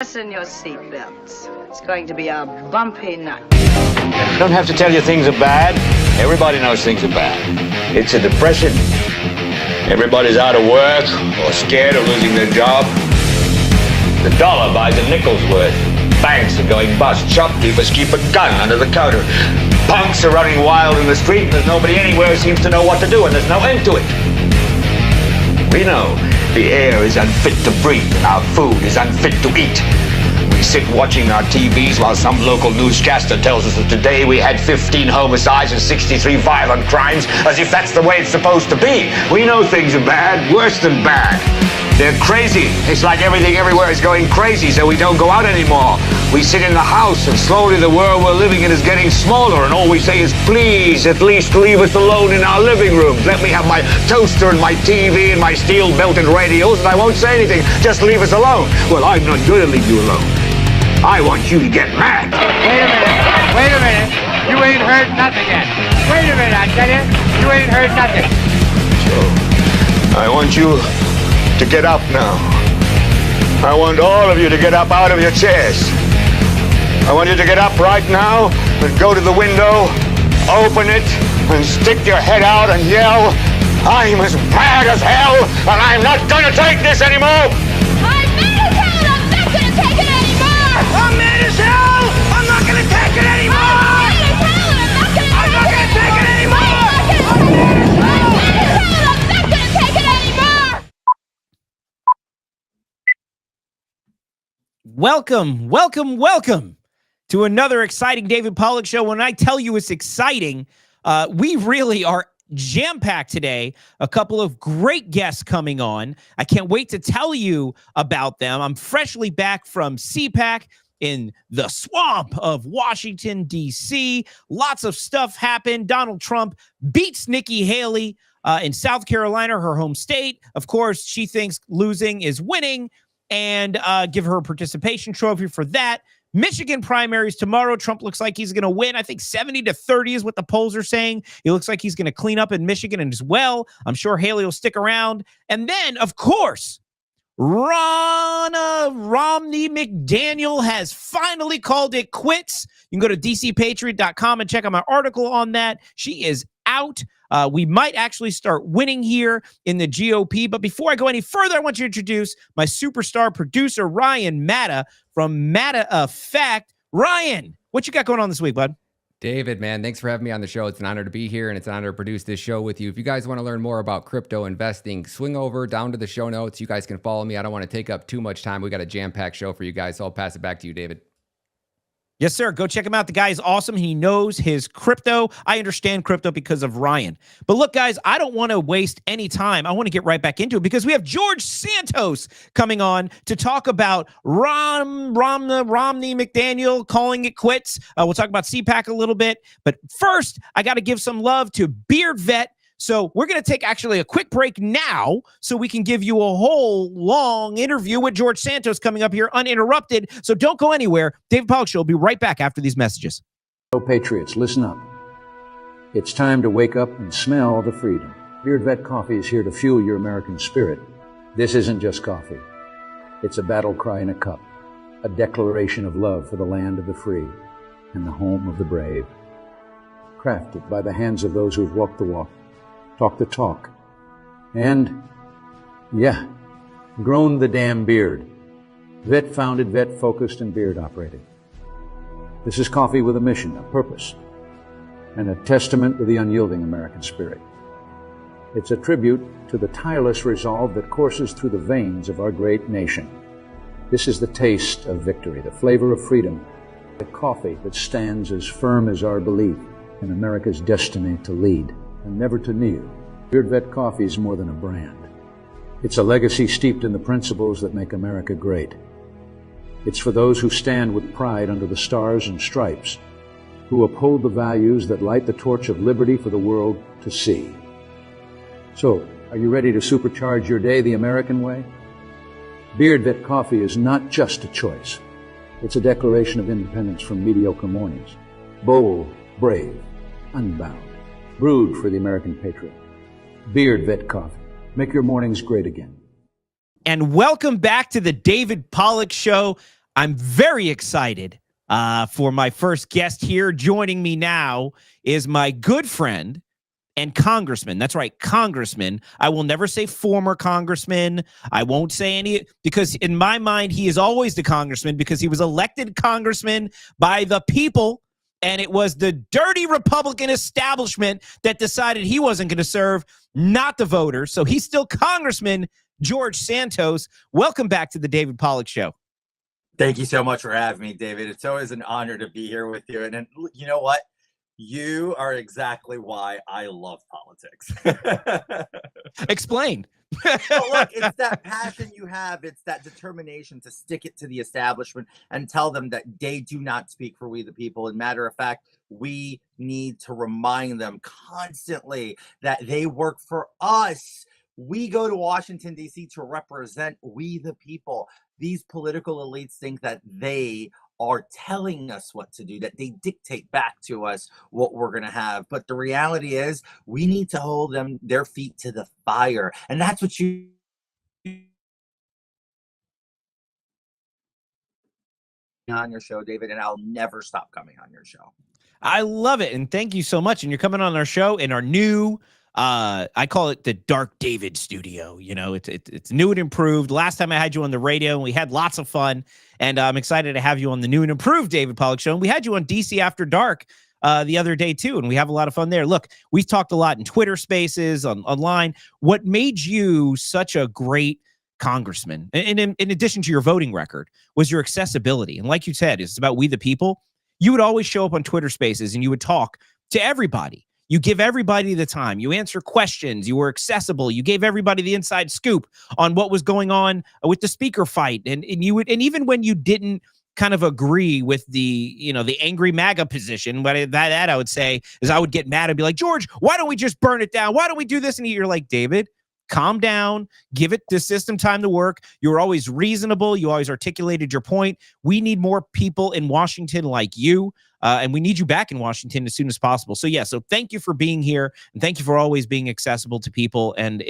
Fasten your seatbelts. It's going to be a bumpy night. I don't have to tell you things are bad. Everybody knows things are bad. It's a depression. Everybody's out of work or scared of losing their job. The dollar buys a nickel's worth. Banks are going bust. Shopkeepers keep a gun under the counter. Punks are running wild in the street. There's nobody anywhere who seems to know what to do, and there's no end to it. We know the air is unfit to breathe, and our food is unfit to eat. We sit watching our TVs while some local newscaster tells us that today we had 15 homicides and 63 violent crimes, as if that's the way it's supposed to be. We know things are bad, worse than bad. They're crazy. It's like everything everywhere is going crazy, so we don't go out anymore. We sit in the house, and slowly the world we're living in is getting smaller, and all we say is, please, at least leave us alone in our living rooms. Let me have my toaster and my TV and my steel-belted radios, and I won't say anything. Just leave us alone. Well, I'm not going to leave you alone. I want you to get mad. Wait a minute. You ain't heard nothing yet. Wait a minute, I tell you. You ain't heard nothing. So, I want you to get up now. I want all of you to get up out of your chairs. I want you to get up right now and go to the window, open it, and stick your head out and yell, I'm as mad as hell, and I'm not going to take this anymore! I'm mad as hell and I'm not gonna take it anymore! I'm mad as hell! I'm not gonna take it anymore! I'm mad as hell and I'm not gonna I'm not gonna take it anymore! I'm mad as hell and I'm not gonna take it anymore! Welcome to another exciting David Pollack show. When I tell you it's exciting, we really are jam-packed today. A couple of great guests coming on. I can't wait to tell you about them. I'm freshly back from CPAC in the swamp of Washington, D.C. Lots of stuff happened. Donald Trump beats Nikki Haley in South Carolina, her home state. Of course, she thinks losing is winning, and give her a participation trophy for that. Michigan primaries tomorrow. Trump looks like he's going to win. I think 70-30 is what the polls are saying. He looks like he's going to clean up in Michigan as well. I'm sure Haley will stick around. And then, of course, Ronna McDaniel has finally called it quits. You can go to dcpatriot.com and check out my article on that. She is out. We might actually start winning here in the GOP. But before I go any further, I want you to introduce my superstar producer, Ryan Matta from Matta Effect. Ryan, what you got going on this week, bud? David, man, thanks for having me on the show. It's an honor to be here, and it's an honor to produce this show with you. If you guys want to learn more about crypto investing, swing over down to the show notes. You guys can follow me. I don't want to take up too much time. We got a jam-packed show for you guys, so I'll pass it back to you, David. Yes, sir. Go check him out. The guy is awesome. He knows his crypto. I understand crypto because of Ryan. But look, guys, I don't want to waste any time. I want to get right back into it because we have George Santos coming on to talk about Ronna McDaniel calling it quits. We'll talk about CPAC a little bit. But first, I got to give some love to Beard Vet. So we're going to take actually a quick break now so we can give you a whole long interview with George Santos coming up here uninterrupted. So don't go anywhere. David Pollack Show will be right back after these messages. Hello, Patriots, listen up. It's time to wake up and smell the freedom. Beard Vet Coffee is here to fuel your American spirit. This isn't just coffee. It's a battle cry in a cup, a declaration of love for the land of the free and the home of the brave. Crafted by the hands of those who've walked the walk, talk the talk, and, grown the damn beard. Vet-founded, vet-focused, and beard-operated. This is coffee with a mission, a purpose, and a testament to the unyielding American spirit. It's a tribute to the tireless resolve that courses through the veins of our great nation. This is the taste of victory, the flavor of freedom, the coffee that stands as firm as our belief in America's destiny to lead and never to kneel. Beard Vet Coffee is more than a brand. It's a legacy steeped in the principles that make America great. It's for those who stand with pride under the stars and stripes, who uphold the values that light the torch of liberty for the world to see. So, are you ready to supercharge your day the American way? Beard Vet Coffee is not just a choice. It's a declaration of independence from mediocre mornings. Bold, brave, unbound. Brewed for the American patriot. Beard Vet Coffee. Make your mornings great again. And welcome back to the David Pollack Show. I'm very excited for my first guest here. Joining me now is my good friend and congressman. That's right, congressman. I will never say former congressman. I won't say any, because in my mind, he is always the congressman because he was elected congressman by the people. And it was the dirty Republican establishment that decided he wasn't going to serve, not the voters. So he's still Congressman George Santos. Welcome back to the David Pollack Show. Thank you so much for having me, David. It's always an honor to be here with you. And you know what? You are exactly why I love politics. Explain. Well, look, it's that passion you have. It's that determination to stick it to the establishment and tell them that they do not speak for we the people. And matter of fact, we need to remind them constantly that they work for us. We go to Washington, D.C. to represent we the people. These political elites think that they are telling us what to do, that they dictate back to us what we're going to have. But the reality is we need to hold their feet to the fire. And that's what you on your show, David, and I'll never stop coming on your show. I love it. And thank you so much. And you're coming on our show in our new, I call it the Dark David studio. You know, it's new and improved. Last time I had you on the radio and we had lots of fun, and I'm excited to have you on the new and improved David Pollack Show. And we had you on DC After Dark the other day too, and we have a lot of fun there. Look, we've talked a lot in Twitter Spaces, online. What made you such a great congressman, in addition to your voting record, was your accessibility. And like you said, it's about we the people. You would always show up on Twitter Spaces and you would talk to everybody. You give everybody the time. You answer questions. You were accessible. You gave everybody the inside scoop on what was going on with the speaker fight. And you would, and even when you didn't kind of agree with the angry MAGA position, but that I would say is I would get mad and be like, George, why don't we just burn it down? Why don't we do this? And you're like, David, calm down, give it the system time to work. You were always reasonable. You always articulated your point. We need more people in Washington like you. And we need you back in Washington as soon as possible. So yeah, so thank you for being here, and thank you for always being accessible to people. And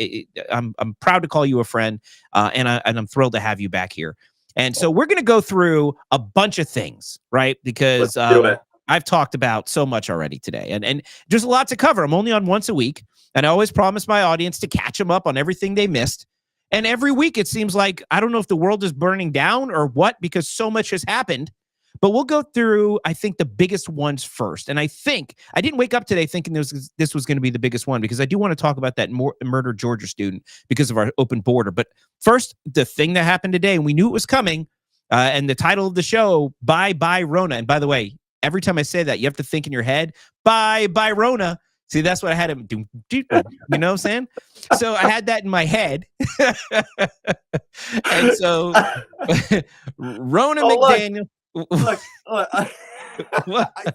I'm proud to call you a friend, and I'm thrilled to have you back here. And so we're going to go through a bunch of things, right? Because I've talked about so much already today, and there's a lot to cover. I'm only on once a week, and I always promise my audience to catch them up on everything they missed. And every week it seems like, I don't know if the world is burning down or what, because so much has happened. But we'll go through, I think, the biggest ones first. And I think I didn't wake up today thinking this was going to be the biggest one, because I do want to talk about that murdered Georgia student because of our open border. But first, the thing that happened today, and we knew it was coming, and the title of the show, Bye Ronna. And by the way, every time I say that, you have to think in your head, Bye Ronna. See, that's what I had him do. You know what I'm saying? So I had that in my head. And so Ronna McDaniel. Look, I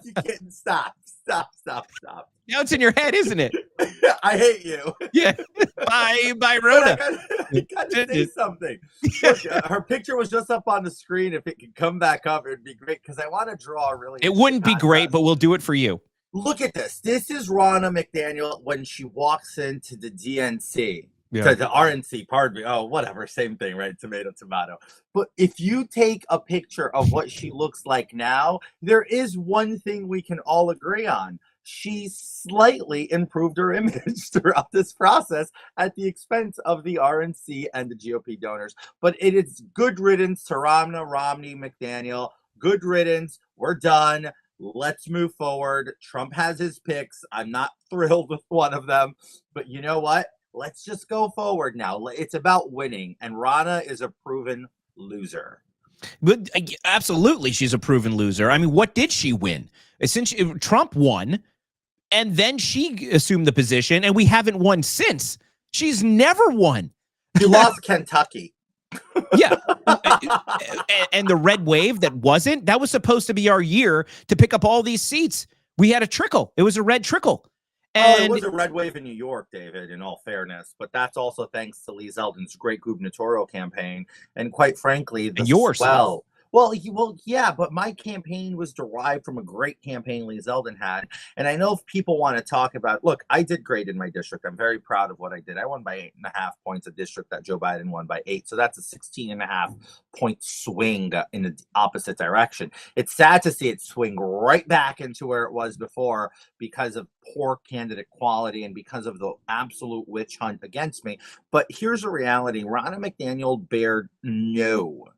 you can't stop. Now it's in your head, isn't it? I hate you. Yeah. Bye Ronna. I got to say something. Look, her picture was just up on the screen. If it could come back up, it'd be great, because I want to draw a really. It wouldn't be great, but we'll do it for you. Look at this. This is Ronna McDaniel when she walks into the DNC. Yeah. To the RNC, pardon me. Oh, whatever. Same thing, right? Tomato. But if you take a picture of what she looks like now, there is one thing we can all agree on. She slightly improved her image throughout this process at the expense of the RNC and the GOP donors. But it is good riddance to Romney McDaniel. Good riddance. We're done. Let's move forward. Trump has his picks. I'm not thrilled with one of them. But you know what? Let's just go forward now. It's about winning, and Ronna is a proven loser. But absolutely, she's a proven loser. I mean, what did she win? Essentially, Trump won, and then she assumed the position, and we haven't won since. She's never won. She lost Kentucky. Yeah. And the red wave that was supposed to be our year to pick up all these seats. We had a trickle. It was a red trickle. And it was a red wave in New York, David, in all fairness. But that's also thanks to Lee Zeldin's great gubernatorial campaign. And quite frankly, the swell. Well, yeah, but my campaign was derived from a great campaign Lee Zeldin had. And I know if people want to talk about, look, I did great in my district. I'm very proud of what I did. I won by 8.5 points, a district that Joe Biden won by 8. So that's a 16.5 point swing in the opposite direction. It's sad to see it swing right back into where it was before because of poor candidate quality and because of the absolute witch hunt against me. But here's the reality. Ronna McDaniel bared no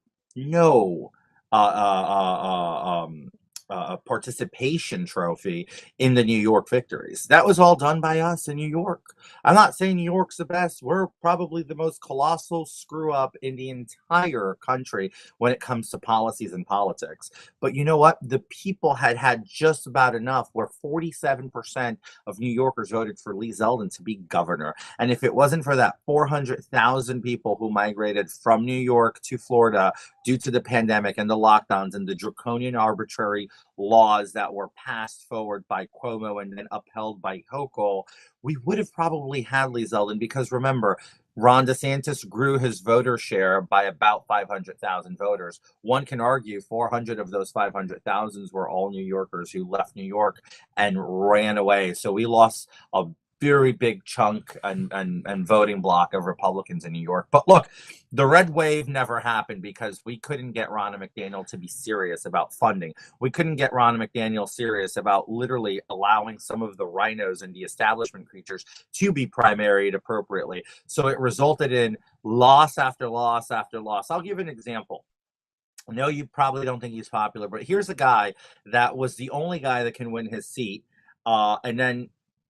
participation trophy in the New York victories. That was all done by us in New York. I'm not saying New York's the best. We're probably the most colossal screw up in the entire country when it comes to policies and politics. But you know what? The people had just about enough where 47% of New Yorkers voted for Lee Zeldin to be governor. And if it wasn't for that 400,000 people who migrated from New York to Florida due to the pandemic and the lockdowns and the draconian arbitrary laws that were passed forward by Cuomo and then upheld by Hochul, we would have probably had Lee Zeldin, because remember, Ron DeSantis grew his voter share by about 500,000 voters. One can argue 400 of those 500,000 were all New Yorkers who left New York and ran away. So we lost a very big chunk and voting block of Republicans in New York. But look, the red wave never happened because we couldn't get Ronna McDaniel to be serious about funding. We couldn't get Ronna McDaniel serious about literally allowing some of the rhinos and the establishment creatures to be primaried appropriately. So it resulted in loss after loss after loss. I'll give an example. I know you probably don't think he's popular, but here's a guy that was the only guy that can win his seat. And then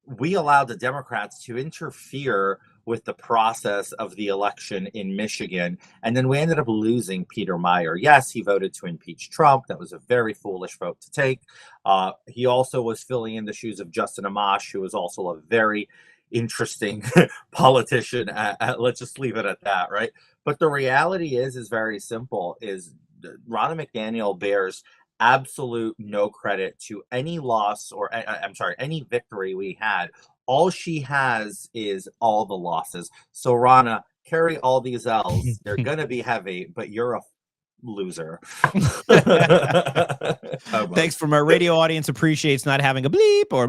we allowed the Democrats to interfere with the process of the election in Michigan. And then we ended up losing Peter Meyer. Yes, he voted to impeach Trump. That was a very foolish vote to take. He also was filling in the shoes of Justin Amash, who was also a very interesting politician. Let's just leave it at that, right? But the reality is very simple, is Ronna McDaniel bears absolute no credit to any loss or any victory we had. All she has is all the losses. So Ronna, carry all these L's. They're gonna be heavy, but you're a loser. Thanks from our radio audience appreciates not having a bleep or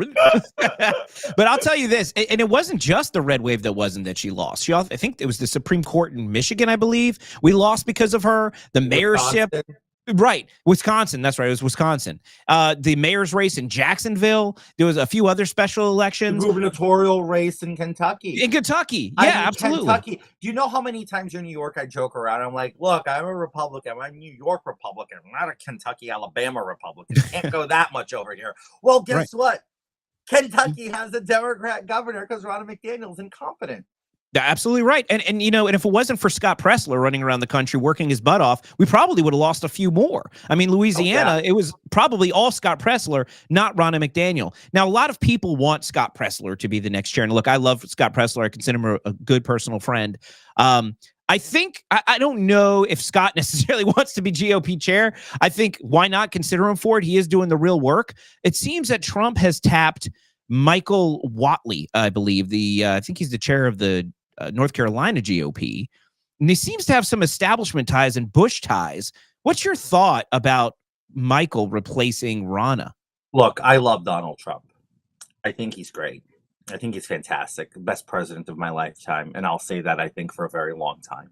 but I'll tell you this, and it wasn't just the red wave that she lost. I think it was the Supreme Court in Michigan, I believe. We lost because of her. The mayorship. Right. Wisconsin. That's right. It was Wisconsin. The mayor's race in Jacksonville. There was a few other special elections. The gubernatorial race in Kentucky. Absolutely. Kentucky. Do you know how many times in New York I joke around? I'm like, look, I'm a Republican. I'm a New York Republican. I'm not a Kentucky, Alabama Republican. Can't go that much over here. Well, guess what? Kentucky has a Democrat governor because Ronna McDaniel's incompetent. Absolutely right. And if it wasn't for Scott Pressler running around the country working his butt off, we probably would have lost a few more. I mean, Louisiana, It was probably all Scott Pressler, not Ronna McDaniel. Now, a lot of people want Scott Pressler to be the next chair. And look, I love Scott Pressler. I consider him a good personal friend. I think, I don't know if Scott necessarily wants to be GOP chair. I think, why not consider him for it? He is doing the real work. It seems that Trump has tapped Michael Whatley, I believe. I think he's the chair of the North Carolina GOP, and he seems to have some establishment ties and Bush ties. What's your thought about Michael replacing Ronna? Look, I love Donald Trump. I think he's great. I think he's fantastic. The best president of my lifetime. And I'll say that, I think, for a very long time.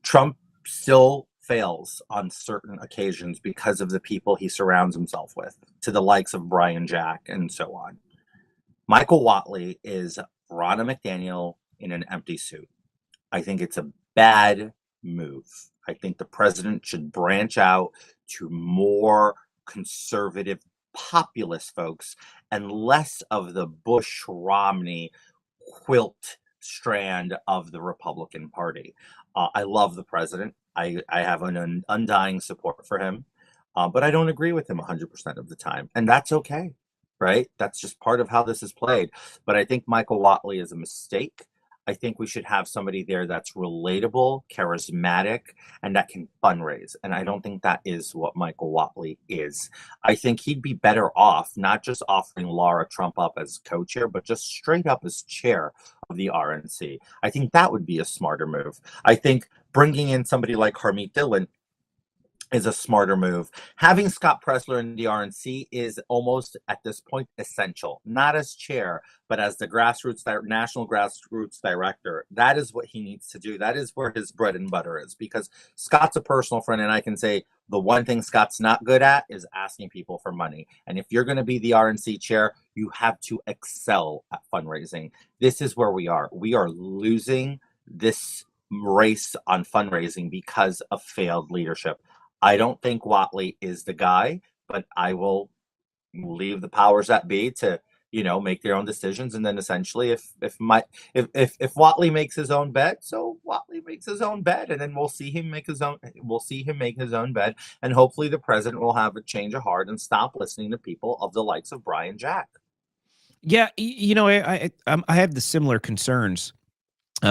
Trump still fails on certain occasions because of the people he surrounds himself with, to the likes of Brian Jack and so on. Michael Whatley is Ronna McDaniel in an empty suit. I think it's a bad move. I think the president should branch out to more conservative populist folks and less of the Bush-Romney quilt strand of the Republican Party. I love the president. I have an undying support for him, but I don't agree with him 100% of the time, and that's okay. Right? That's just part of how this is played. But I think Michael Whatley is a mistake. I think we should have somebody there that's relatable, charismatic, and that can fundraise. And I don't think that is what Michael Whatley is. I think he'd be better off not just offering Laura Trump up as co-chair, but just straight up as chair of the RNC. I think that would be a smarter move. I think bringing in somebody like Harmeet Dillon, is a smarter move. Having Scott Presler in the RNC is almost at this point essential, not as chair, but as the national grassroots director. That is what he needs to do. That is where his bread and butter is, because Scott's a personal friend. And I can say the one thing Scott's not good at is asking people for money. And if you're going to be the RNC chair, you have to excel at fundraising. This is where we are. We are losing this race on fundraising because of failed leadership. I don't think Whatley is the guy, but I will leave the powers that be to, make their own decisions. And then essentially if Whatley makes his own bed, so Whatley makes his own bed, and then we'll see him make his own bed. And hopefully the president will have a change of heart and stop listening to people of the likes of Brian Jack. Yeah. I have the similar concerns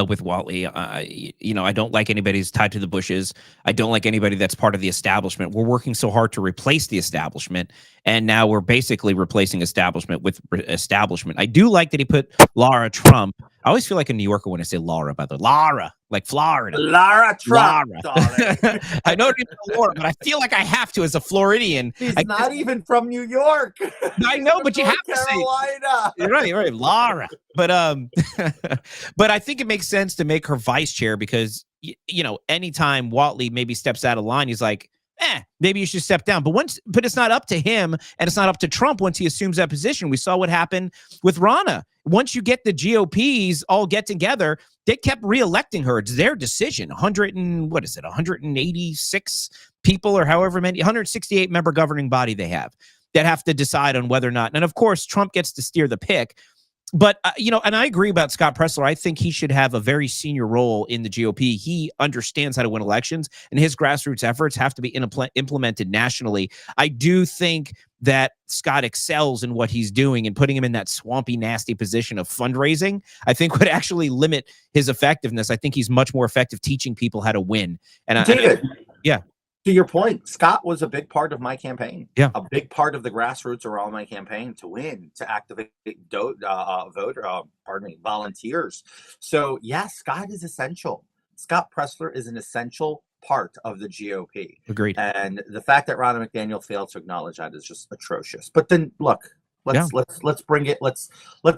with Whatley. I don't like anybody who's tied to the bushes. I don't like anybody that's part of the establishment. We're working so hard to replace the establishment, and now we're basically replacing establishment with establishment. I do like that he put Lara Trump. I always feel like a New Yorker when I say Laura, by the way. Lara, like Florida. Lara Trump, darling. I know it's Laura, but I feel like I have to as a Floridian. He's not even from New York. I know, but you have Carolina. to say. You're right, Lara. But but I think it makes sense to make her vice chair because anytime Whatley maybe steps out of line, he's like, maybe you should step down. But it's not up to him, and it's not up to Trump once he assumes that position. We saw what happened with Ronna. Once you get the GOPs all get together, they kept reelecting her. It's their decision. 186 people or however many, 168 member governing body they have that have to decide on whether or not. And of course, Trump gets to steer the pick. But, and I agree about Scott Presler. I think he should have a very senior role in the GOP. He understands how to win elections, and his grassroots efforts have to be implemented nationally. I do think that Scott excels in what he's doing, and putting him in that swampy, nasty position of fundraising, I think would actually limit his effectiveness. I think he's much more effective teaching people how to win. And David, yeah. To your point, Scott was a big part of my campaign. Yeah. A big part of the grassroots around my campaign to win, to activate volunteers. So yes, Scott is essential. Scott Presler is an essential part of the GOP. Agreed. And the fact that Ronna McDaniel failed to acknowledge that is just atrocious. But then look, let's bring it. Let's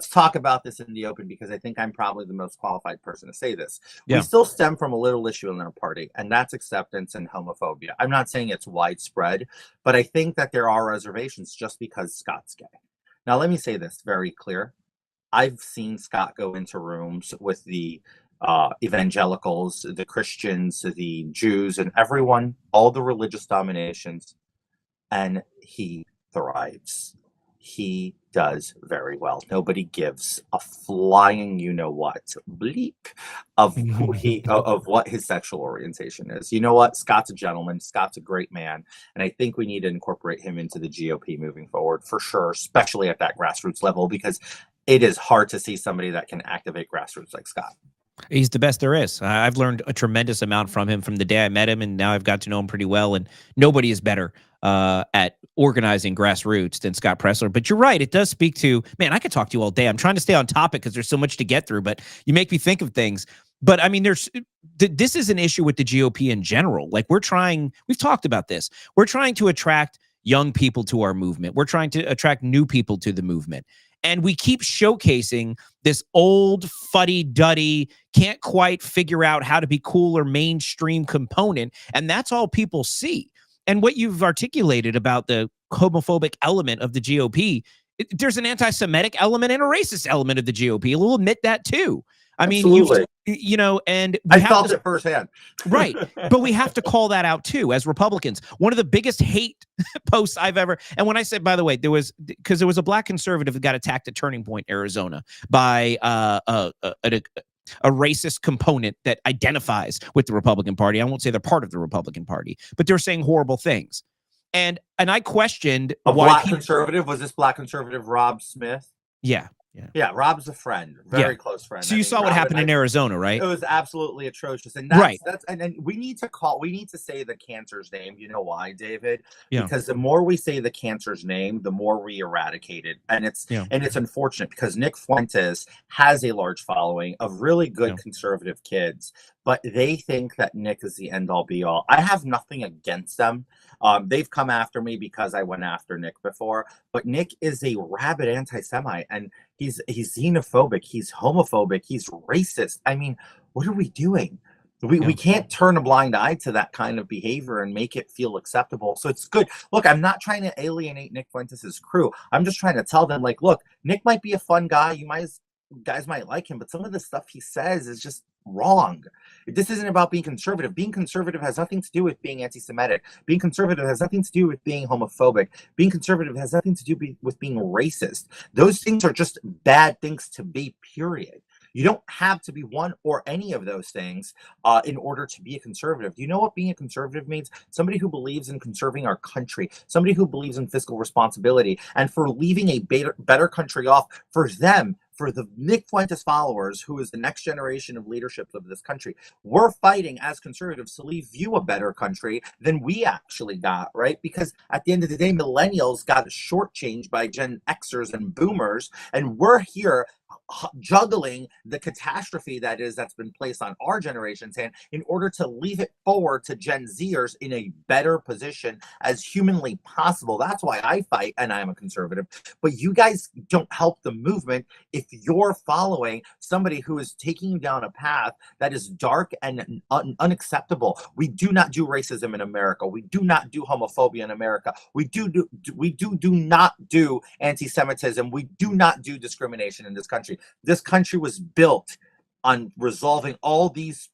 talk about this in the open, because I think I'm probably the most qualified person to say this. Yeah. We still stem from a little issue in our party, and that's acceptance and homophobia. I'm not saying it's widespread, but I think that there are reservations just because Scott's gay. Now, let me say this very clear. I've seen Scott go into rooms with the evangelicals, the Christians, the Jews, and everyone, all the religious dominations, and he thrives. He does very well. Nobody gives a flying bleep of who of what his sexual orientation is. You know what? Scott's a gentleman. Scott's a great man, and I think we need to incorporate him into the GOP moving forward for sure, especially at that grassroots level, because it is hard to see somebody that can activate grassroots like Scott. He's the best there is. I've learned a tremendous amount from him from the day I met him, and now I've got to know him pretty well. And nobody is better at organizing grassroots than Scott Presler. But you're right. It does speak to, man, I could talk to you all day. I'm trying to stay on topic because there's so much to get through, but you make me think of things. But I mean, this is an issue with the GOP in general. Like we've talked about this. We're trying to attract young people to our movement. We're trying to attract new people to the movement. And we keep showcasing this old fuddy-duddy, can't quite figure out how to be cool or mainstream component. And that's all people see. And what you've articulated about the homophobic element of the GOP, there's an anti-Semitic element and a racist element of the GOP. We'll admit that too. I mean, and I felt it firsthand. Right. But we have to call that out too, as Republicans. One of the biggest hate posts I've ever, and when I said, by the way, there was a black conservative that got attacked at Turning Point, Arizona by a racist component that identifies with the Republican Party. I won't say they're part of the Republican Party, but they're saying horrible things. And I questioned black conservative. Was this black conservative Rob Smith? Yeah. Yeah, Rob's a friend, very close friend. So you saw what happened in Arizona, right? It was absolutely atrocious, and and we need to say the cancer's name. You know why, David? Yeah. Because the more we say the cancer's name, the more we eradicate it, and it's unfortunate because Nick Fuentes has a large following of really good conservative kids, but they think that Nick is the end all be all. I have nothing against them. They've come after me because I went after Nick before, but Nick is a rabid anti-Semite, and he's xenophobic, he's homophobic, he's racist. I mean, what are we doing? We can't turn a blind eye to that kind of behavior and make it feel acceptable. So it's good. Look, I'm not trying to alienate Nick Fuentes' crew. I'm just trying to tell them, like, look, Nick might be a fun guy. Guys might like him, but some of the stuff he says is just wrong. This isn't about being conservative. Being conservative has nothing to do with being anti-Semitic. Being conservative has nothing to do with being homophobic. Being conservative has nothing to do with being racist. Those things are just bad things to be, period. You don't have to be one or any of those things in order to be a conservative. Do you know what being a conservative means? Somebody who believes in conserving our country, somebody who believes in fiscal responsibility, and for leaving a better country off for them, for the Nick Fuentes followers, who is the next generation of leadership of this country. We're fighting as conservatives to leave you a better country than we actually got, right? Because at the end of the day, millennials got shortchanged by Gen Xers and boomers, and we're here juggling the catastrophe that's been placed on our generation's hand in order to leave it forward to Gen Zers in a better position as humanly possible. That's why I fight, and I'm a conservative. But you guys don't help the movement if you're following somebody who is taking you down a path that is dark and unacceptable. We do not do racism in America. We do not do homophobia in America. We do not do anti-Semitism. We do not do discrimination in this country. This country was built on resolving all these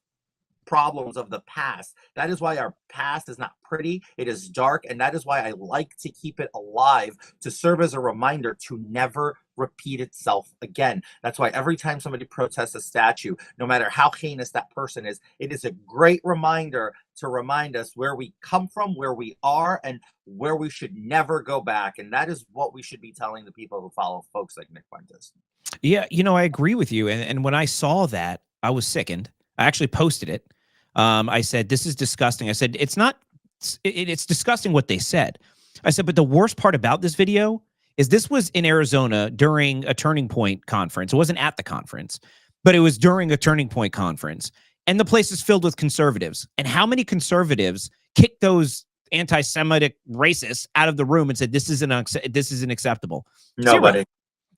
problems of the past. That is why our past is not pretty. It is dark, and that is why I like to keep it alive, to serve as a reminder to never repeat itself again. That's why every time somebody protests a statue, no matter how heinous that person is, it is a great reminder to remind us where we come from, where we are, and where we should never go back. And that is what we should be telling the people who follow folks like Nick Fuentes. Yeah, I agree with you. And when I saw that, I was sickened. I actually posted it. I said, this is disgusting. I said, it's disgusting what they said. I said, but the worst part about this video is this was in Arizona during a Turning Point conference. It wasn't at the conference, but it was during a Turning Point conference. And the place is filled with conservatives. And how many conservatives kicked those anti-Semitic racists out of the room and said, this isn't acceptable? Nobody.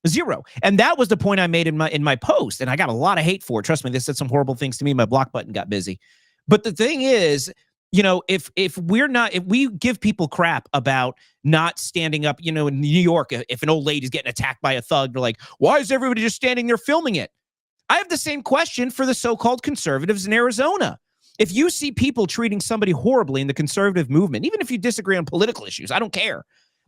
Zero. And that was the point I made in my post. And I got a lot of hate for it. Trust me, they said some horrible things to me. My block button got busy. But the thing is, if we give people crap about not standing up, in New York, if an old lady's getting attacked by a thug, they're like, why is everybody just standing there filming it? I have the same question for the so-called conservatives in Arizona. If you see people treating somebody horribly in the conservative movement, even if you disagree on political issues, I don't care.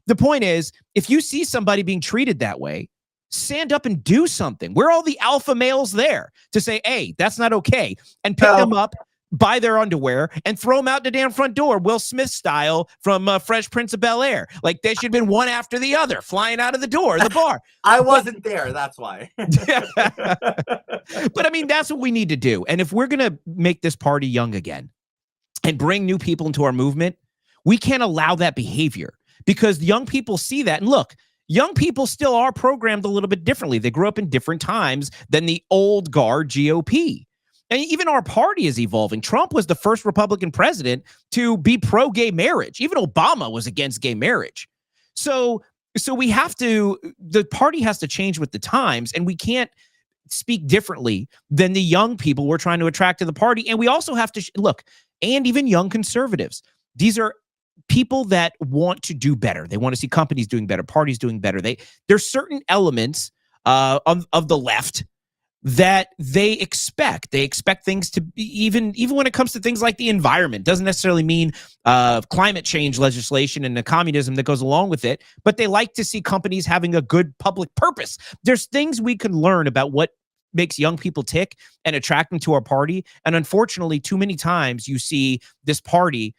The point is, if you see somebody being treated that way, stand up and do something. Where are all the alpha males there to say, hey, that's not okay, and pick them up, buy their underwear, and throw them out the damn front door, Will Smith style from Fresh Prince of Bel-Air? Like, they should have been one after the other, flying out of the door of the bar. I wasn't there, that's why. But I mean, that's what we need to do. And if we're going to make this party young again and bring new people into our movement, we can't allow that behavior, because young people see that. And look, young people still are programmed a little bit differently. They grew up in different times than the old guard GOP. And even our party is evolving. Trump was the first Republican president to be pro-gay marriage. Even Obama was against gay marriage. So we have to, the party has to change with the times, and we can't speak differently than the young people we're trying to attract to the party. And we also have to look, and even young conservatives, these are people that want to do better. They want to see companies doing better, parties doing better. There's certain elements of the left that they expect. They expect things to be, even when it comes to things like the environment. Doesn't necessarily mean climate change legislation and the communism that goes along with it, but they like to see companies having a good public purpose. There's things we can learn about what makes young people tick and attract them to our party. And unfortunately, too many times you see this party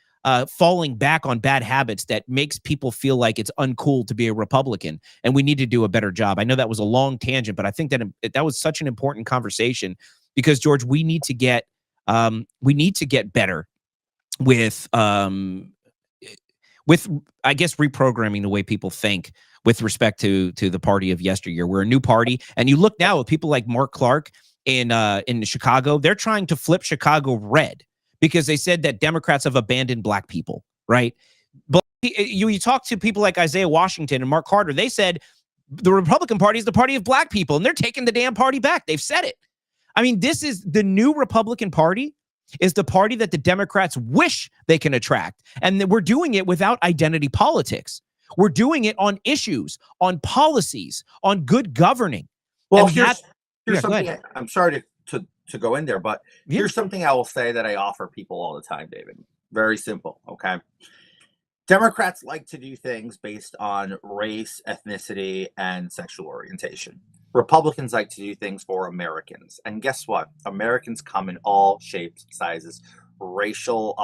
falling back on bad habits that makes people feel like it's uncool to be a Republican, and we need to do a better job. I know that was a long tangent, but I think that was such an important conversation, because George, we need to get better with I guess reprogramming the way people think with respect to the party of yesteryear. We're a new party, and you look now with people like Mark Clark in Chicago. They're trying to flip Chicago red because they said that Democrats have abandoned black people, right? But you talk to people like Isaiah Washington and Mark Carter, they said the Republican Party is the party of black people, and they're taking the damn party back. They've said it. I mean, this is the new Republican Party is the party that the Democrats wish they can attract. And we're doing it without identity politics. We're doing it on issues, on policies, on good governing. Well, and here's something. I'm sorry to go in there, but here's something I will say that I offer people all the time, David. Very simple, okay? Democrats like to do things based on race, ethnicity, and sexual orientation. Republicans like to do things for Americans. And guess what? Americans come in all shapes, sizes, racial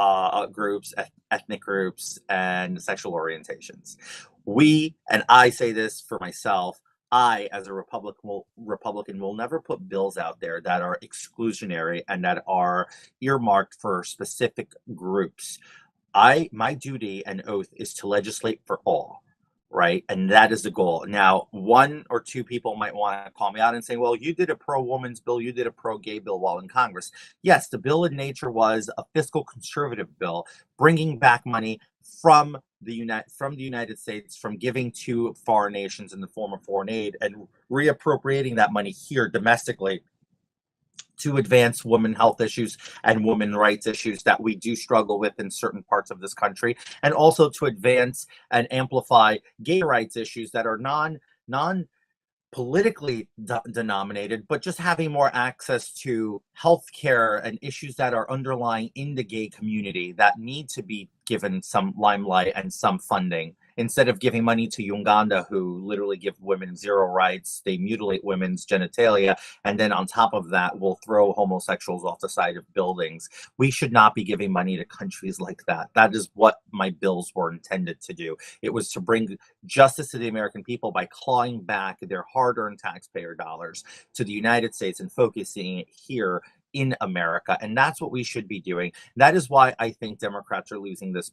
groups, ethnic groups, and sexual orientations. We, and I say this for myself, I, as a Republican, will never put bills out there that are exclusionary and that are earmarked for specific groups. My duty and oath is to legislate for all, right? And that is the goal. Now, one or two people might want to call me out and say, well, you did a pro-woman's bill, you did a pro-gay bill while in Congress. Yes, the bill in nature was a fiscal conservative bill, bringing back money from the United States, from giving to foreign nations in the form of foreign aid, and reappropriating that money here domestically to advance women health issues and women rights issues that we do struggle with in certain parts of this country, and also to advance and amplify gay rights issues that are non politically denominated, but just having more access to healthcare and issues that are underlying in the gay community that need to be given some limelight and some funding. Instead of giving money to Uganda, who literally give women zero rights, they mutilate women's genitalia, and then on top of that will throw homosexuals off the side of buildings. We should not be giving money to countries like that. That is what my bills were intended to do. It was to bring justice to the American people by clawing back their hard-earned taxpayer dollars to the United States and focusing it here in America. And that's what we should be doing. That is why I think Democrats are losing this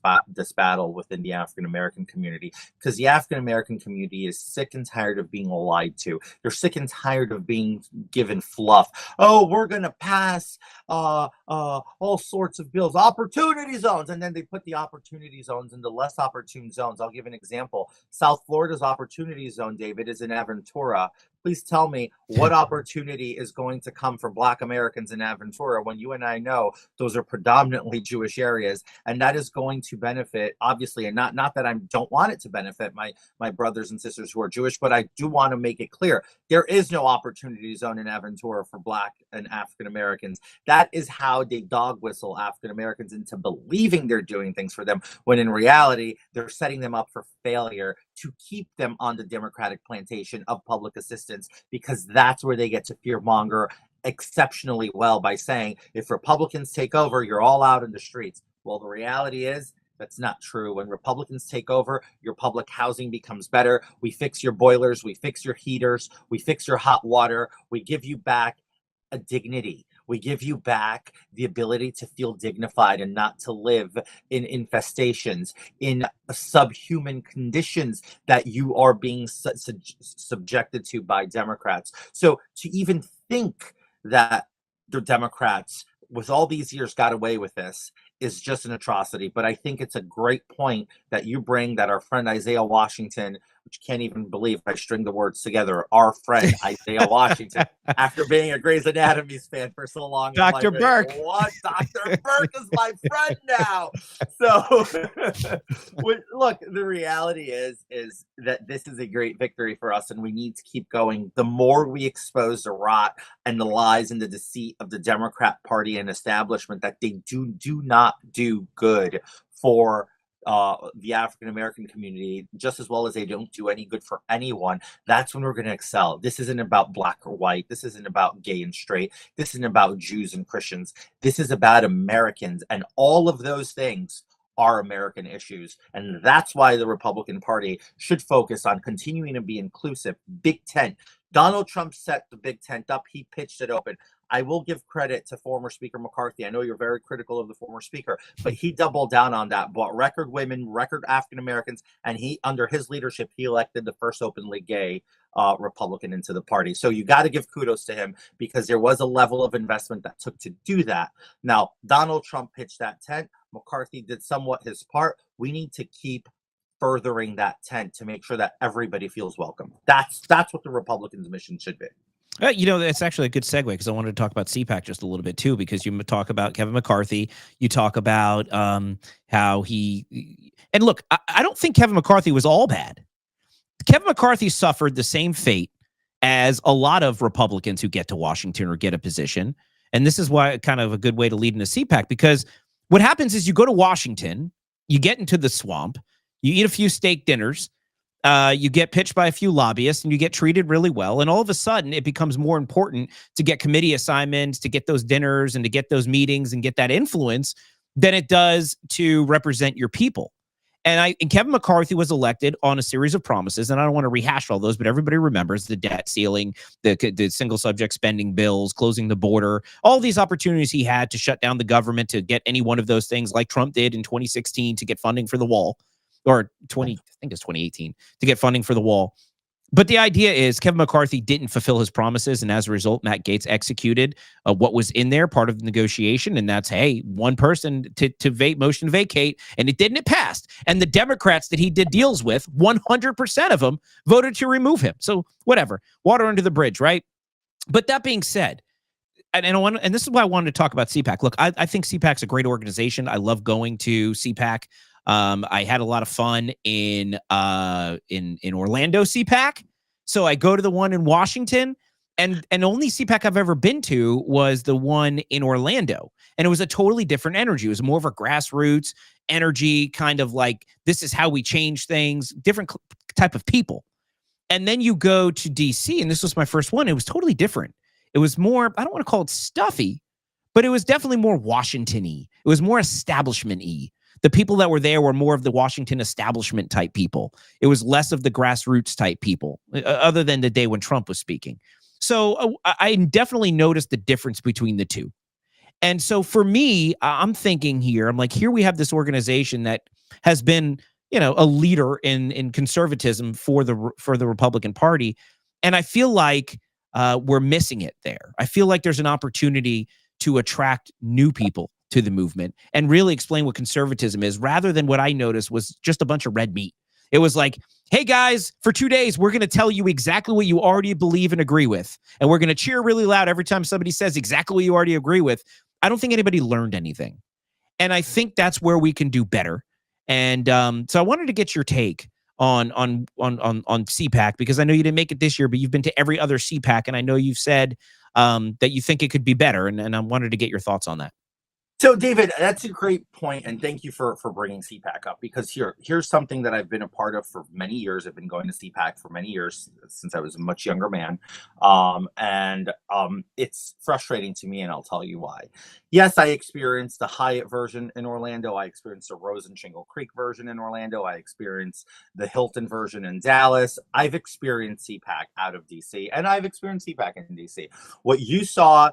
battle within the African-American community, because the African-American community is sick and tired of being lied to. They're sick and tired of being given fluff. Oh, we're going to pass all sorts of bills, opportunity zones. And then they put the opportunity zones into less opportune zones. I'll give an example. South Florida's opportunity zone, David, is in Aventura. Please tell me what opportunity is going to come for Black Americans in Aventura when you and I know those are predominantly Jewish areas, and that is going to benefit, obviously, and not that I don't want it to benefit my brothers and sisters who are Jewish, but I do want to make it clear there is no opportunity zone in Aventura for Black and African Americans. That is how they dog whistle African Americans into believing they're doing things for them, when in reality they're setting them up for failure to keep them on the Democratic plantation of public assistance, because that's where they get to fearmonger exceptionally well by saying, if Republicans take over, you're all out in the streets. Well, the reality is that's not true. When Republicans take over, your public housing becomes better. We fix your boilers, we fix your heaters, we fix your hot water, we give you back a dignity. We give you back the ability to feel dignified and not to live in infestations, in subhuman conditions that you are being subjected to by Democrats. So to even think that the Democrats, with all these years, got away with this is just an atrocity. But I think it's a great point that you bring, that our friend Isaiah Washington, which can't even believe I string the words together, our friend Isaiah Washington, after being a Grey's Anatomy fan for so long. Dr. Burke. What? Dr. Burke is my friend now. So look, the reality is that this is a great victory for us, and we need to keep going. The more we expose the rot and the lies and the deceit of the Democrat Party and establishment, that they do not do good for the African-American community, just as well as they don't do any good for anyone, that's when we're going to excel. This isn't about black or white. This isn't about gay and straight. This isn't about Jews and Christians. This is about Americans, and all of those things are American issues. And that's why the Republican Party should focus on continuing to be inclusive. Big tent. Donald Trump set the big tent up. He pitched it open. I will give credit to former Speaker McCarthy. I know you're very critical of the former Speaker, but he doubled down on that, bought record women, record African Americans, and under his leadership, he elected the first openly gay Republican into the party. So you got to give kudos to him, because there was a level of investment that took to do that. Now, Donald Trump pitched that tent. McCarthy did somewhat his part. We need to keep furthering that tent to make sure that everybody feels welcome. That's what the Republicans' mission should be. You know, that's actually a good segue, because I wanted to talk about CPAC just a little bit too, because you talk about Kevin McCarthy, you talk about how and look, I don't think Kevin McCarthy was all bad. Kevin McCarthy suffered the same fate as a lot of Republicans who get to Washington or get a position. And this is why kind of a good way to lead into CPAC, because what happens is you go to Washington, you get into the swamp, you eat a few steak dinners, you get pitched by a few lobbyists, and you get treated really well. And all of a sudden, it becomes more important to get committee assignments, to get those dinners, and to get those meetings and get that influence than it does to represent your people. And Kevin McCarthy was elected on a series of promises, and I don't want to rehash all those, but everybody remembers the debt ceiling, the single subject spending bills, closing the border, all these opportunities he had to shut down the government, to get any one of those things like Trump did in 2016 to get funding for the wall, or I think it's 2018 to get funding for the wall. But the idea is Kevin McCarthy didn't fulfill his promises, and as a result, Matt Gaetz executed what was in there, part of the negotiation, and that's, hey, one person to motion to vacate, and it passed. And the Democrats that he did deals with, 100% of them voted to remove him. So whatever, water under the bridge, right? But that being said, and this is why I wanted to talk about CPAC. Look, I think CPAC's a great organization. I love going to CPAC. I had a lot of fun in Orlando CPAC. So I go to the one in Washington, and only CPAC I've ever been to was the one in Orlando. And it was a totally different energy. It was more of a grassroots energy, kind of like, this is how we change things, different type of people. And then you go to DC, and this was my first one. It was totally different. It was more, I don't want to call it stuffy, but it was definitely more Washington-y. It was more establishment-y. The people that were there were more of the Washington establishment type people. It was less of the grassroots type people, other than the day when Trump was speaking. So I definitely noticed the difference between the two. And so for me, I'm thinking here, I'm like, here we have this organization that has been, a leader in conservatism for the Republican Party. And I feel like we're missing it there. I feel like there's an opportunity to attract new people to the movement and really explain what conservatism is, rather than what I noticed was just a bunch of red meat. It was like, hey guys, for 2 days, we're going to tell you exactly what you already believe and agree with. And we're going to cheer really loud every time somebody says exactly what you already agree with. I don't think anybody learned anything. And I think that's where we can do better. And so I wanted to get your take on CPAC, because I know you didn't make it this year, but you've been to every other CPAC. And I know you've said that you think it could be better. And I wanted to get your thoughts on that. So, David, that's a great point, and thank you for bringing CPAC up, because here's something that I've been a part of for many years. I've been going to CPAC for many years, since I was a much younger man, and it's frustrating to me, and I'll tell you why. Yes, I experienced the Hyatt version in Orlando. I experienced the Rose and Shingle Creek version in Orlando. I experienced the Hilton version in Dallas. I've experienced CPAC out of DC, and I've experienced CPAC in DC. What you saw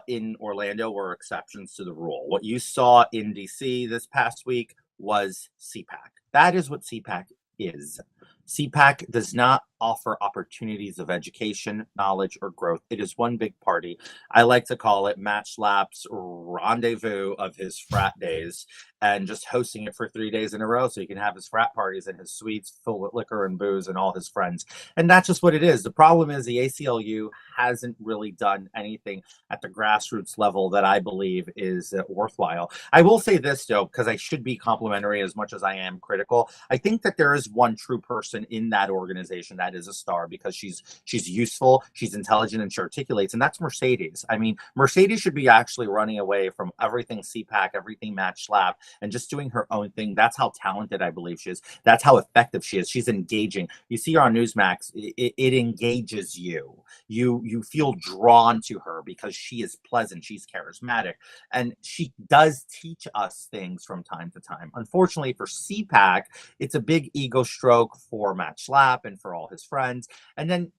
in Orlando were exceptions to the rule. What you saw in DC this past week was CPAC. That is what CPAC is. CPAC does not offer opportunities of education, knowledge, or growth. It is one big party. I like to call it Matt Schlapp's rendezvous of his frat days, and just hosting it for 3 days in a row so he can have his frat parties and his suites filled with liquor and booze and all his friends. And that's just what it is. The problem is the ACLU hasn't really done anything at the grassroots level that I believe is worthwhile. I will say this, though, because I should be complimentary as much as I am critical. I think that there is one true person in that organization that is a star, because she's useful, she's intelligent, and she articulates, and that's Mercedes. I mean, Mercedes should be actually running away from everything CPAC, everything Matt Schlapp, and just doing her own thing. That's how talented I believe she is. That's how effective she is. She's engaging. You see her on Newsmax, it engages you. You feel drawn to her because she is pleasant, she's charismatic, and she does teach us things from time to time. Unfortunately for CPAC, it's a big ego stroke for Matt Schlapp and for all his friends. And then,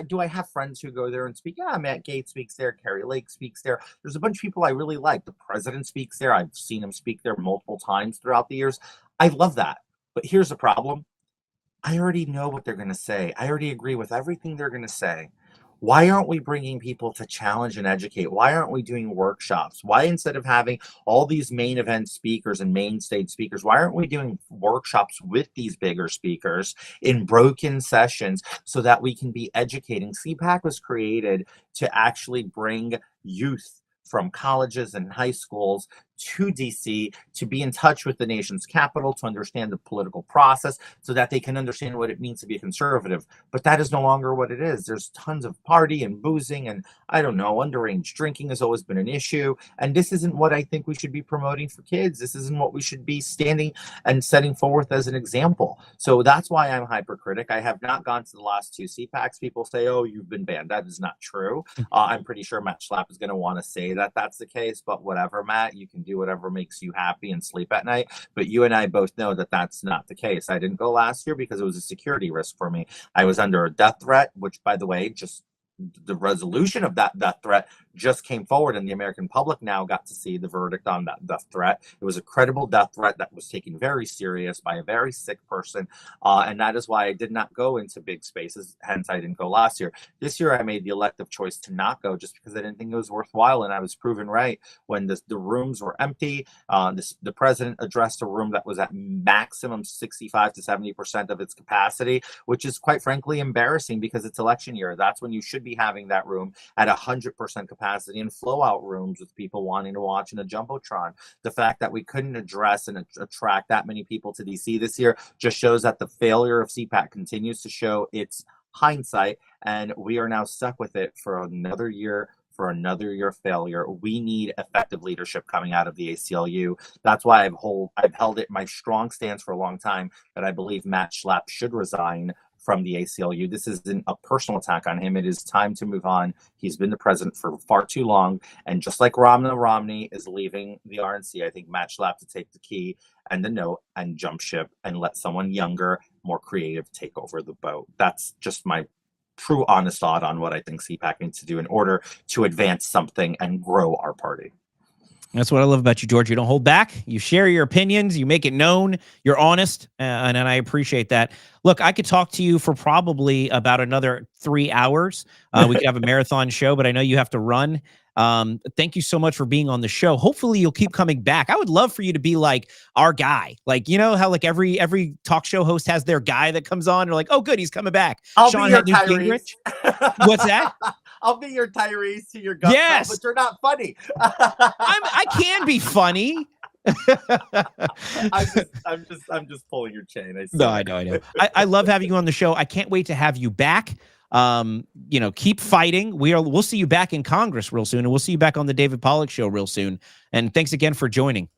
do I have friends who go there and speak? Yeah, Matt Gaetz speaks there, Carrie Lake speaks there. There's a bunch of people I really like. The president speaks there. I've seen him speak there multiple times throughout the years. I love that. But here's the problem. I already know what they're going to say. I already agree with everything they're going to say. Why aren't we bringing people to challenge and educate? Why aren't we doing workshops? Why, instead of having all these main event speakers and main stage speakers, why aren't we doing workshops with these bigger speakers in broken sessions so that we can be educating? CPAC was created to actually bring youth from colleges and high schools to DC to be in touch with the nation's capital, to understand the political process so that they can understand what it means to be a conservative. But that is no longer what it is. There's tons of party and boozing and, I don't know, underage drinking has always been an issue. And this isn't what I think we should be promoting for kids. This isn't what we should be standing and setting forth as an example. So that's why I'm hypercritic. I have not gone to the last 2 CPACs. People say, oh, you've been banned. That is not true. I'm pretty sure Matt Schlapp is going to want to say that that's the case, but whatever, Matt, you can do whatever makes you happy and sleep at night. But you and I both know that that's not the case. I didn't go last year because it was a security risk for me. I was under a death threat, which, by the way, just the resolution of that death threat just came forward, and the American public now got to see the verdict on that death threat. It was a credible death threat that was taken very serious by a very sick person, and that is why I did not go into big spaces. Hence, I didn't go last year. This year, I made the elective choice to not go just because I didn't think it was worthwhile, and I was proven right when the rooms were empty. The president addressed a room that was at maximum 65 to 70% of its capacity, which is quite frankly embarrassing because it's election year. That's when you should be having that room at 100% capacity and flow out rooms with people wanting to watch in a jumbotron. The fact that we couldn't address and attract that many people to DC this year just shows that the failure of CPAC continues to show its hindsight, and we are now stuck with it for another year. For another year failure. We need effective leadership coming out of the ACLU. That's why I've held it my strong stance for a long time that I believe Matt Schlapp should resign from the ACLU. This isn't a personal attack on him. It is time to move on. He's been the president for far too long. And just like Ronna Romney is leaving the RNC, I think Matt Schlapp to take the key and the note and jump ship and let someone younger, more creative take over the boat. That's just my true honest thought on what I think CPAC needs to do in order to advance something and grow our party. That's what I love about you, George. You don't hold back. You share your opinions. You make it known. You're honest, and I appreciate that. Look, I could talk to you for probably about another 3 hours. We could have a marathon show, but I know you have to run. Thank you so much for being on the show. Hopefully you'll keep coming back. I would love for you to be like our guy. Like, you know how like every talk show host has their guy that comes on. They're like, oh, good, he's coming back. I'll Sean be your Gingrich. What's that? I'll be your Tyrese to your gut, yes, but you're not funny. I can be funny. I'm just pulling your chain. I know. I love having you on the show. I can't wait to have you back. Keep fighting. We'll see you back in Congress real soon, and we'll see you back on the David Pollack Show real soon. And thanks again for joining.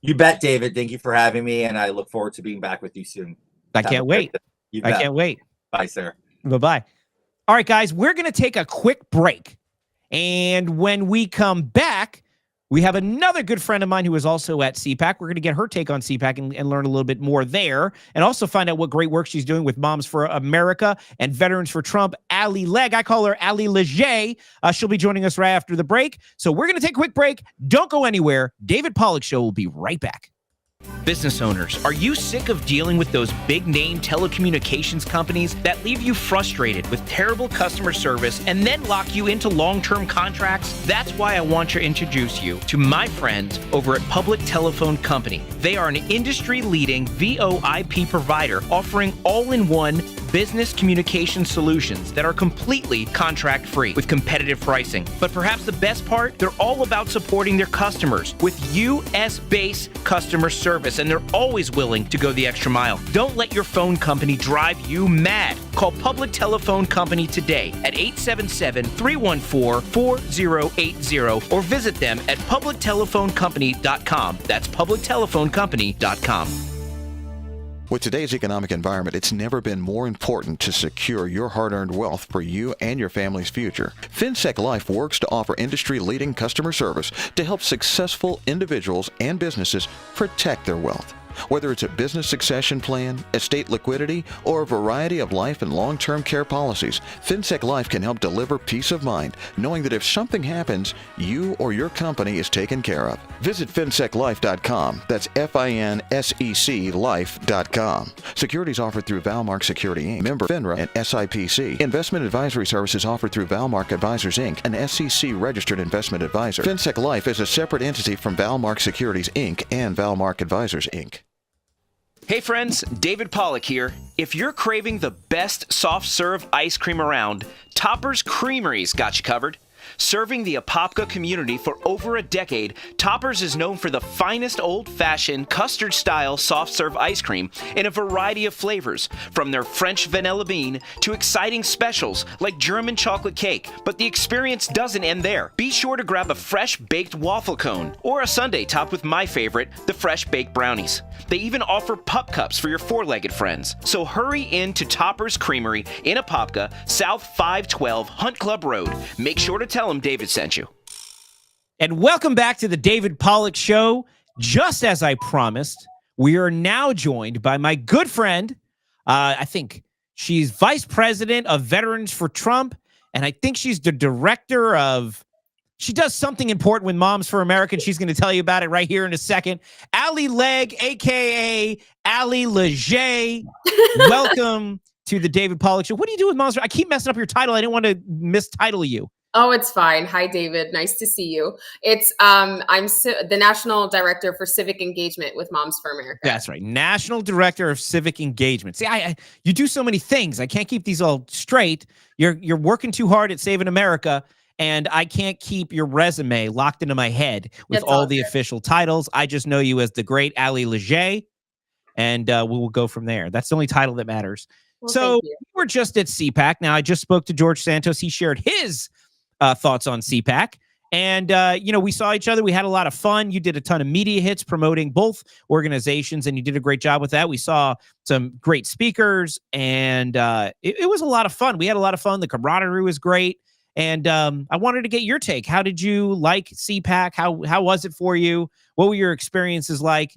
You bet, David. Thank you for having me, and I look forward to being back with you soon. I can't wait. I can't wait. Bye, sir. Bye-bye. All right, guys, we're going to take a quick break. And when we come back, we have another good friend of mine who is also at CPAC. We're going to get her take on CPAC and learn a little bit more there, and also find out what great work she's doing with Moms for America and Veterans for Trump, Ali Legge. I call her Ali Legge. She'll be joining us right after the break. So we're going to take a quick break. Don't go anywhere. David Pollack Show will be right back. Business owners, are you sick of dealing with those big-name telecommunications companies that leave you frustrated with terrible customer service and then lock you into long-term contracts? That's why I want to introduce you to my friends over at Public Telephone Company. They are an industry-leading VoIP provider offering all-in-one business communication solutions that are completely contract-free with competitive pricing. But perhaps the best part, they're all about supporting their customers with U.S.-based customer service, and they're always willing to go the extra mile. Don't let your phone company drive you mad. Call Public Telephone Company today at 877-314-4080 or visit them at publictelephonecompany.com. That's publictelephonecompany.com. With today's economic environment, it's never been more important to secure your hard-earned wealth for you and your family's future. FinSec Life works to offer industry-leading customer service to help successful individuals and businesses protect their wealth. Whether it's a business succession plan, estate liquidity, or a variety of life and long-term care policies, FinSec Life can help deliver peace of mind, knowing that if something happens, you or your company is taken care of. Visit finseclife.com. That's FINSEC life.com. Securities offered through Valmark Security Inc., member FINRA and SIPC. Investment advisory services offered through Valmark Advisors Inc., an SEC-registered investment advisor. FinSec Life is a separate entity from Valmark Securities Inc. and Valmark Advisors Inc. Hey friends, David Pollock here. If you're craving the best soft serve ice cream around, Topper's Creamery's got you covered. Serving the Apopka community for over a decade, Topper's is known for the finest old-fashioned custard-style soft-serve ice cream in a variety of flavors, from their French vanilla bean to exciting specials like German chocolate cake. But the experience doesn't end there. Be sure to grab a fresh baked waffle cone or a sundae topped with my favorite, the fresh baked brownies. They even offer pup cups for your four-legged friends. So hurry in to Topper's Creamery in Apopka, South 512 Hunt Club Road. Make sure to tell them David sent you. And welcome back to the David Pollock Show. Just as I promised, we are now joined by my good friend. I think she's vice president of Veterans for Trump, and I think she's the director of... She does something important with Moms for America, and she's going to tell you about it right here in a second. Allie Legge, a.k.a. Allie Legge. Welcome to the David Pollock Show. What do you do with Moms? I keep messing up your title. I didn't want to mistitle you. Oh, it's fine. Hi, David. Nice to see you. It's I'm the National Director for Civic Engagement with Moms for America. That's right. National Director of Civic Engagement. See, you do so many things. I can't keep these all straight. You're working too hard at saving America, and I can't keep your resume locked into my head with That's all all the good. official titles. I just know you as the great Allie Legge, and we will go from there. That's the only title that matters. Well, So thank you. we're just at CPAC. Now, I just spoke to George Santos. He shared his thoughts on CPAC. And, we saw each other. We had a lot of fun. You did a ton of media hits promoting both organizations, and you did a great job with that. We saw some great speakers, and it was a lot of fun. We had a lot of fun. The camaraderie was great. And I wanted to get your take. How did you like CPAC? How was it for you? What were your experiences like?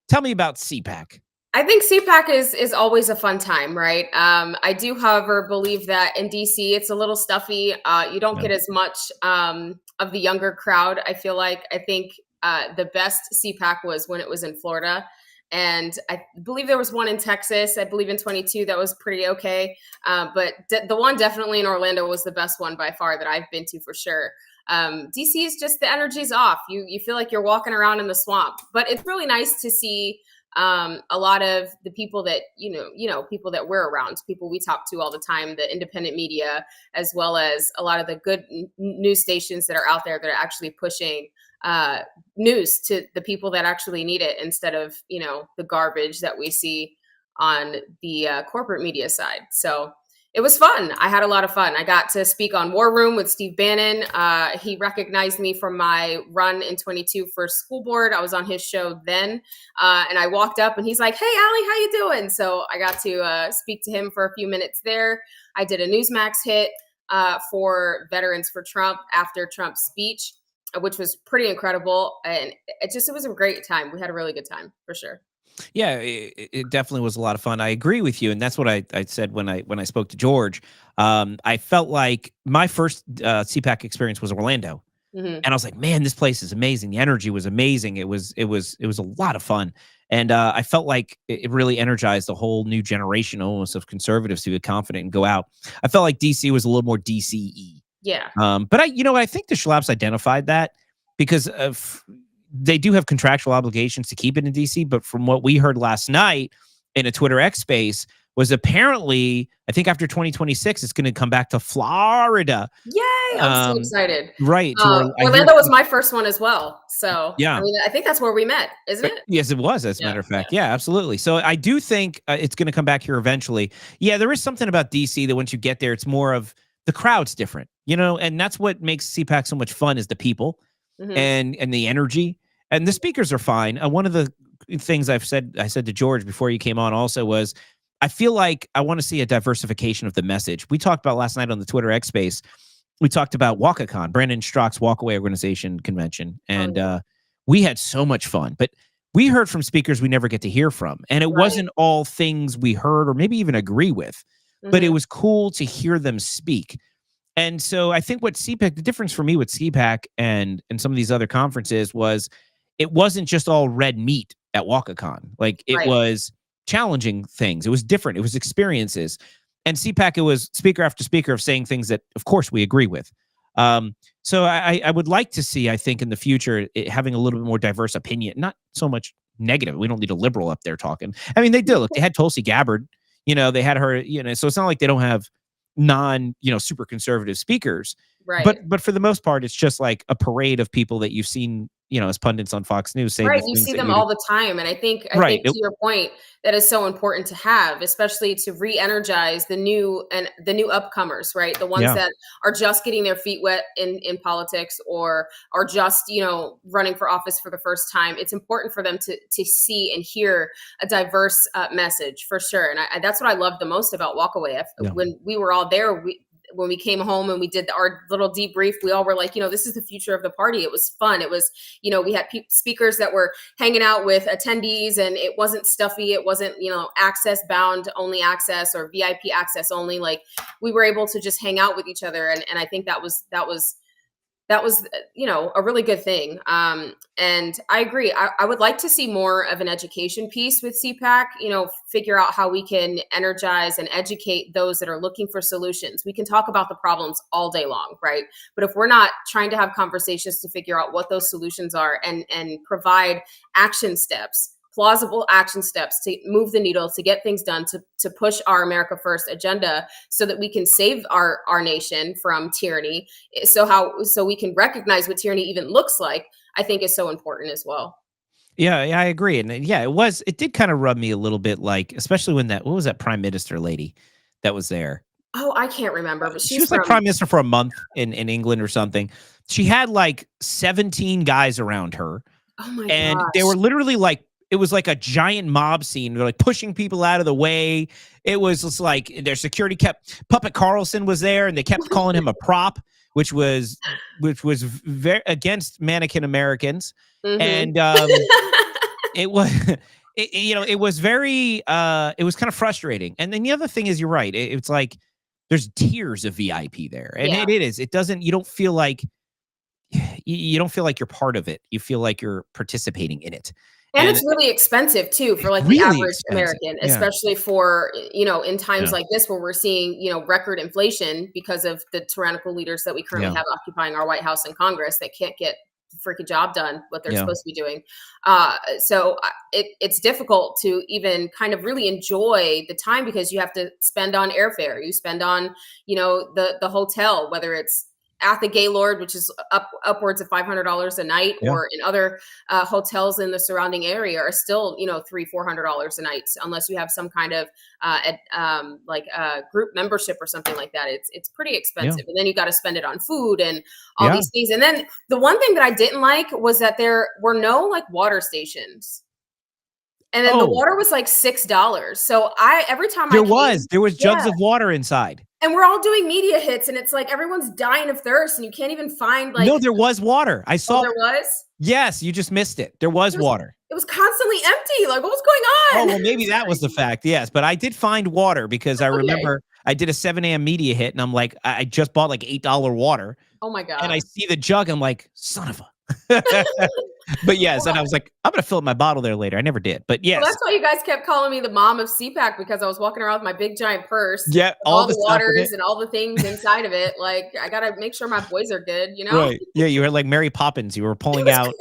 Tell me about CPAC. I think CPAC is always a fun time, right? I do, however, believe that in DC, it's a little stuffy. You don't get as much of the younger crowd. I feel like I think the best CPAC was when it was in Florida. And I believe there was one in Texas, I believe in 22, that was pretty okay. But the one definitely in Orlando was the best one by far that I've been to for sure. DC is just, the energy's off. You feel like you're walking around in the swamp. But it's really nice to see a lot of the people that, people that we're around, people we talk to all the time, the independent media, as well as a lot of the good news stations that are out there that are actually pushing news to the people that actually need it instead of, the garbage that we see on the corporate media side. So it was fun. I had a lot of fun. I got to speak on War Room with Steve Bannon. He recognized me from my run in 22 for school board. I was on his show then. And I walked up and he's like, "Hey, Allie, how you doing?" So I got to speak to him for a few minutes there. I did a Newsmax hit for Veterans for Trump after Trump's speech, which was pretty incredible. And it was a great time. We had a really good time for sure. Yeah, it definitely was a lot of fun. I agree with you, and that's what I said when I spoke to George. I felt like my first CPAC experience was Orlando, and I was like, "Man, this place is amazing. The energy was amazing. It was a lot of fun." And I felt like it really energized a whole new generation almost of conservatives to be confident and go out. I felt like DC was a little more DCE. Yeah. But I think the Schlaps identified that because they do have contractual obligations to keep it in DC. But from what we heard last night in a Twitter X space was apparently, I think after 2026, it's going to come back to Florida. Yay! I'm so excited. Right. Orlando was my first one as well. So yeah, I mean, I think that's where we met, isn't it? Yes, it was, as a matter of fact. Yeah, absolutely. So I do think it's going to come back here eventually. Yeah, there is something about DC that once you get there, it's more of the crowd's different, and that's what makes CPAC so much fun is the people and the energy. And the speakers are fine. One of the things I said to George before you came on also was, I feel like I want to see a diversification of the message. We talked about last night on the Twitter X Space. We talked about WalkaCon, Brandon Strzok's Walkaway Organization convention, and we had so much fun. But we heard from speakers we never get to hear from, and it wasn't all things we heard or maybe even agree with, but it was cool to hear them speak. And so I think what CPAC, the difference for me with CPAC and some of these other conferences was, it wasn't just all red meat at WalkaCon. Like it was challenging things. It was different. It was experiences. And CPAC, it was speaker after speaker of saying things that, of course, we agree with. So I would like to see, I think, in the future, having a little bit more diverse opinion, not so much negative. We don't need a liberal up there talking. I mean, they did. Look, they had Tulsi Gabbard. They had her. So it's not like they don't have super conservative speakers. Right. But for the most part, it's just like a parade of people that you've seen, as pundits on Fox News say. Right. You see them all the time. And I think to your point, that is so important to have, especially to re-energize the new upcomers, right? The ones that are just getting their feet wet in politics or are just, running for office for the first time. It's important for them to see and hear a diverse message for sure. And that's what I loved the most about Walkaway. When we were all there, when we came home and we did our little debrief, we all were like, this is the future of the party. It was fun. It was, we had speakers that were hanging out with attendees, and it wasn't stuffy. It wasn't, access bound only access or VIP access only. Like, we were able to just hang out with each other. And I think that was a really good thing. And I agree. I would like to see more of an education piece with CPAC, figure out how we can energize and educate those that are looking for solutions. We can talk about the problems all day long, right? But if we're not trying to have conversations to figure out what those solutions are and provide action steps, plausible action steps to move the needle, to get things done, to push our America First agenda so that we can save our nation from tyranny. So we can recognize what tyranny even looks like, I think is so important as well. Yeah, I agree. And it did kind of rub me a little bit like, especially when what was that prime minister lady that was there? Oh, I can't remember, but she was like prime minister for a month in England or something. She had like 17 guys around her. Oh my And they were literally like, it was like a giant mob scene. They're like pushing people out of the way. It was just like their security Puppet Carlson was there, and they kept calling him a prop, which was very against mannequin Americans. And it was very it was kind of frustrating. And then the other thing is, you're right. It's like there's tiers of VIP there, and it is. It doesn't. You don't feel like you're part of it. You feel like you're participating in it. And it's really expensive too for like the average American, especially for, in times like this where we're seeing, record inflation because of the tyrannical leaders that we currently have occupying our White House and Congress that can't get the freaking job done, what they're supposed to be doing. So it's difficult to even kind of really enjoy the time because you have to spend on airfare. You spend on, the hotel, whether it's at the Gaylord, which is upwards of $500 a night, or in other hotels in the surrounding area are still, $300-400 a night, unless you have some kind of group membership or something like that. It's pretty expensive, and then you got to spend it on food and all these things. And then the one thing that I didn't like was that there were no like water stations. And then the water was like $6. So every time there was jugs of water inside. And we're all doing media hits, and it's like everyone's dying of thirst, and you can't even find like. No, there was water. I saw. There was. Yes, you just missed it. There was water. It was constantly empty. Like, what was going on? Oh, well, maybe that was the fact. Yes, but I did find water because I remember I did a 7 a.m. media hit, and I'm like, I just bought like $8 water. Oh my god! And I see the jug. I'm like, son of a. But yes, and I was like, I'm gonna fill up my bottle there later. I never did, but yes. Well, that's why you guys kept calling me the mom of CPAC, because I was walking around with my big giant purse. Yeah, all the waters and all the things inside of it. Like, I gotta make sure my boys are good, Right. Yeah, you were like Mary Poppins. You were pulling out.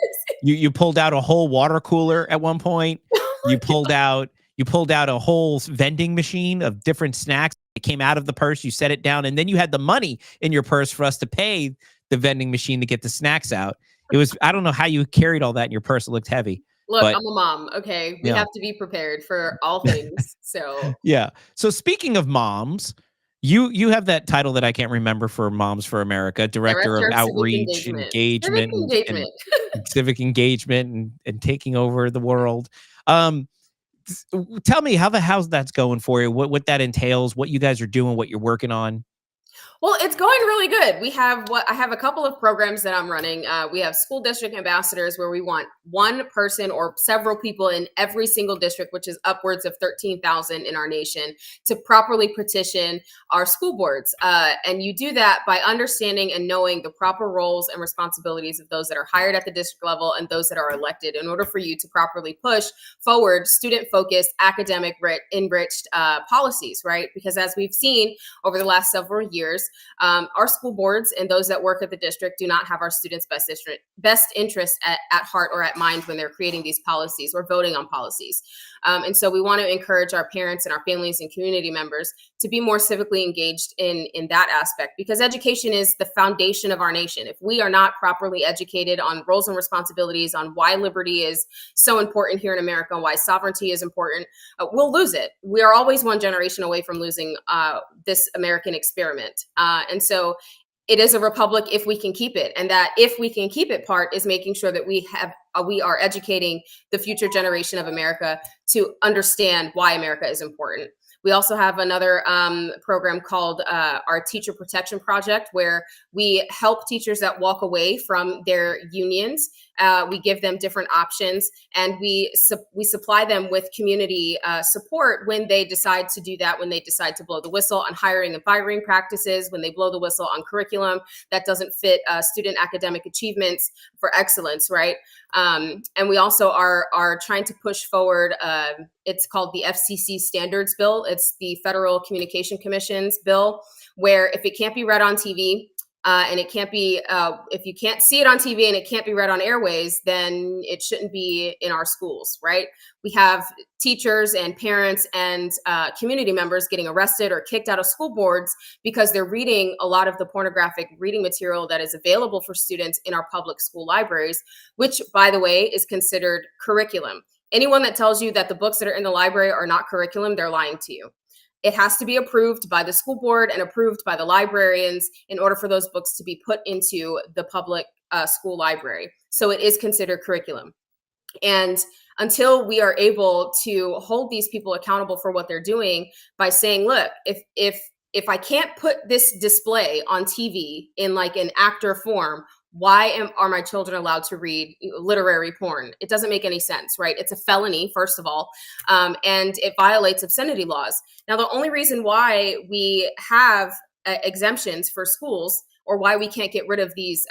You pulled out a whole water cooler at one point. You pulled out. you pulled out a whole vending machine of different snacks. It came out of the purse. You set it down, and then you had the money in your purse for us to pay the vending machine to get the snacks out. It was, I don't know how you carried all that in your purse. It looked heavy. Look, but, I'm a mom. Okay. We yeah. have to be prepared for all things. So yeah. So speaking of moms, you have that title that I can't remember for Moms for America, Director of Outreach, Engagement, and Civic Engagement and taking over the world. Tell me how's that's going for you, what that entails, what you guys are doing, what you're working on. Well, it's going really good. I have a couple of programs that I'm running. We have school district ambassadors where we want one person or several people in every single district, which is upwards of 13,000 in our nation, to properly petition our school boards. And you do that by understanding and knowing the proper roles and responsibilities of those that are hired at the district level and those that are elected in order for you to properly push forward student-focused, academic enriched policies, right? Because as we've seen over the last several years, our school boards and those that work at the district do not have our students' best interest at heart or at mind when they're creating these policies or voting on policies. And so we want to encourage our parents and our families and community members to be more civically engaged in that aspect, because education is the foundation of our nation. If we are not properly educated on roles and responsibilities, on why liberty is so important here in America and why sovereignty is important, we'll lose it. We are always one generation away from losing this American experiment. And so it is a republic if we can keep it. And that if we can keep it part is making sure that we are educating the future generation of America to understand why America is important. We also have another program called our Teacher Protection Project, where we help teachers that walk away from their unions. We give them different options, and we supply them with community support when they decide to do that, when they decide to blow the whistle on hiring and firing practices, when they blow the whistle on curriculum that doesn't fit student academic achievements for excellence, right? And we also are trying to push forward, it's called the FCC Standards Bill. It's the Federal Communication Commission's bill, where if it can't be read on TV, and it can't be, if you can't see it on TV and it can't be read on airways, then it shouldn't be in our schools, right? We have teachers and parents and community members getting arrested or kicked out of school boards because they're reading a lot of the pornographic reading material that is available for students in our public school libraries, which, by the way, is considered curriculum. Anyone that tells you that the books that are in the library are not curriculum, they're lying to you. It has to be approved by the school board and approved by the librarians in order for those books to be put into the public school library. So it is considered curriculum. And until we are able to hold these people accountable for what they're doing by saying, look, if I can't put this display on TV in like an actor form, why are my children allowed to read literary porn? It doesn't make any sense, right? It's a felony, first of all, and it violates obscenity laws. Now, the only reason why we have exemptions for schools, or why we can't get rid of these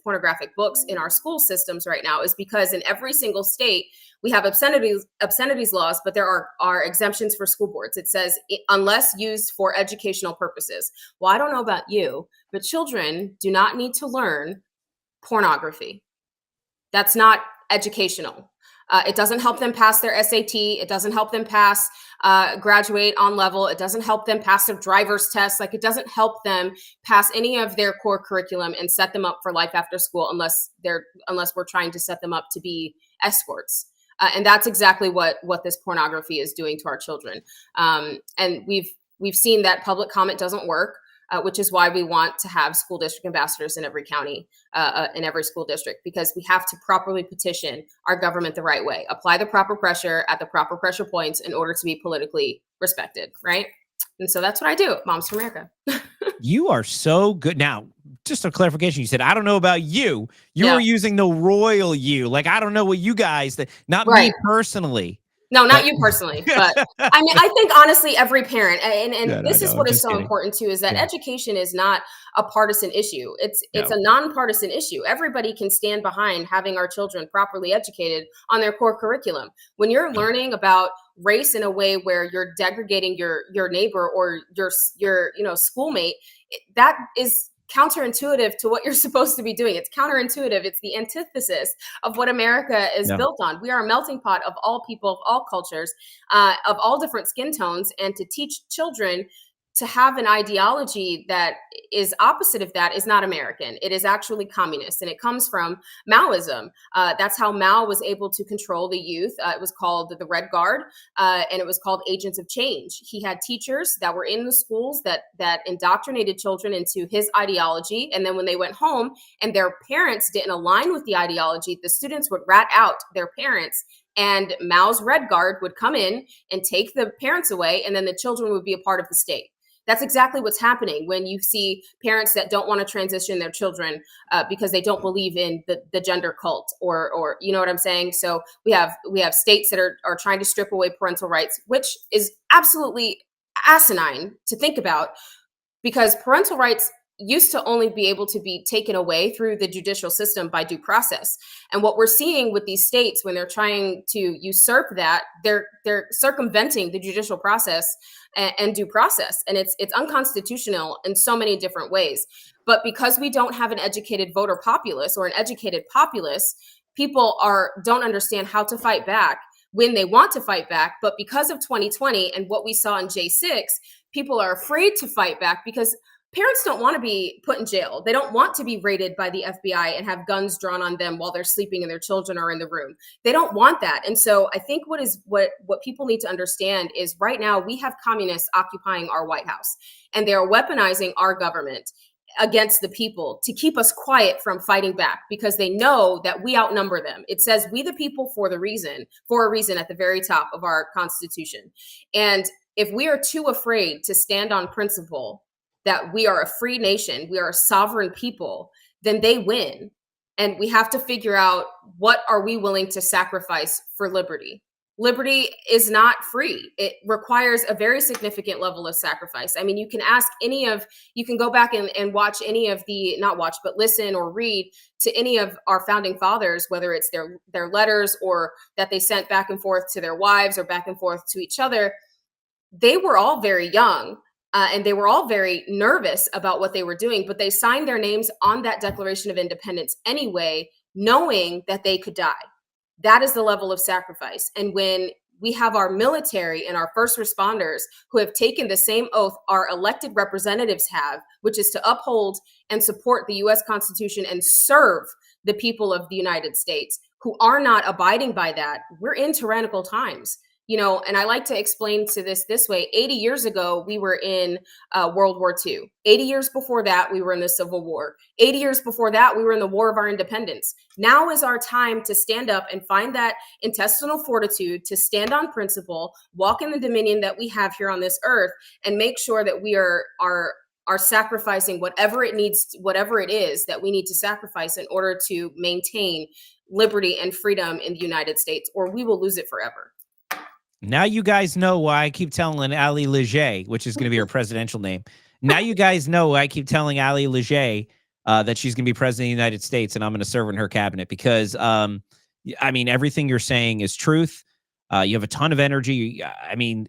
pornographic books in our school systems right now, is because in every single state we have obscenities laws, but there are exemptions for school boards. It says unless used for educational purposes. Well, I don't know about you, but children do not need to learn pornography. That's not educational. It doesn't help them pass their SAT. It doesn't help them graduate on level. It doesn't help them pass their driver's test. Like, it doesn't help them pass any of their core curriculum and set them up for life after school unless we're trying to set them up to be escorts. And that's exactly what this pornography is doing to our children. And we've seen that public comment doesn't work. Which is why we want to have school district ambassadors in every county, in every school district, because we have to properly petition our government the right way, apply the proper pressure at the proper pressure points in order to be politically respected, right? And so that's what I do at Moms for America. You are so good. Now, just a clarification, you said, I don't know about you. You were using the royal you. Like, I don't know what you guys, not me personally. No, not you personally, but I mean, I think honestly, every parent, and this is what is so important too, is that education is not a partisan issue. It's a nonpartisan issue. Everybody can stand behind having our children properly educated on their core curriculum. When you're learning about race in a way where you're degrading your neighbor or your schoolmate, that is counterintuitive to what you're supposed to be doing. It's counterintuitive. It's the antithesis of what America is built on. We are a melting pot of all people, of all cultures, of all different skin tones, and to teach children to have an ideology that is opposite of that is not American. It is actually communist, and it comes from Maoism. That's how Mao was able to control the youth. It was called the Red Guard, and it was called Agents of Change. He had teachers that were in the schools that indoctrinated children into his ideology, and then when they went home and their parents didn't align with the ideology, the students would rat out their parents, and Mao's Red Guard would come in and take the parents away, and then the children would be a part of the state. That's exactly what's happening when you see parents that don't want to transition their children because they don't believe in the gender cult, or you know what I'm saying? So we have states that are trying to strip away parental rights, which is absolutely asinine to think about, because parental rights used to only be able to be taken away through the judicial system by due process. And what we're seeing with these states, when they're trying to usurp that, they're circumventing the judicial process and due process. And it's unconstitutional in so many different ways. But because we don't have an educated voter populace or an educated populace, people don't understand how to fight back when they want to fight back. But because of 2020 and what we saw in J6, people are afraid to fight back because parents don't want to be put in jail. They don't want to be raided by the FBI and have guns drawn on them while they're sleeping and their children are in the room. They don't want that. And so I think what people need to understand is right now we have communists occupying our White House, and they are weaponizing our government against the people to keep us quiet from fighting back, because they know that we outnumber them. It says we the people for a reason at the very top of our Constitution. And if we are too afraid to stand on principle that we are a free nation, we are a sovereign people, then they win. And we have to figure out, what are we willing to sacrifice for liberty? Liberty is not free. It requires a very significant level of sacrifice. I mean, you can go back and watch any of but listen or read to any of our founding fathers, whether it's their letters or that they sent back and forth to their wives or back and forth to each other. They were all very young. And they were all very nervous about what they were doing, but they signed their names on that Declaration of Independence anyway, knowing that they could die. That is the level of sacrifice. And when we have our military and our first responders who have taken the same oath our elected representatives have, which is to uphold and support the U.S. Constitution and serve the people of the United States, who are not abiding by that, we're in tyrannical times. You know, and I like to explain to this way. 80 years ago, we were in World War II. 80 years before that, we were in the Civil War. 80 years before that, we were in the War of our Independence. Now is our time to stand up and find that intestinal fortitude to stand on principle, walk in the dominion that we have here on this earth, and make sure that we are sacrificing whatever it is that we need to sacrifice in order to maintain liberty and freedom in the United States, or we will lose it forever. Now you guys know why I keep telling Ali Legge, which is going to be her presidential name. Now you guys know why I keep telling Ali Legge that she's going to be president of the United States, and I'm going to serve in her cabinet, because, I mean, everything you're saying is truth. You have a ton of energy. I mean,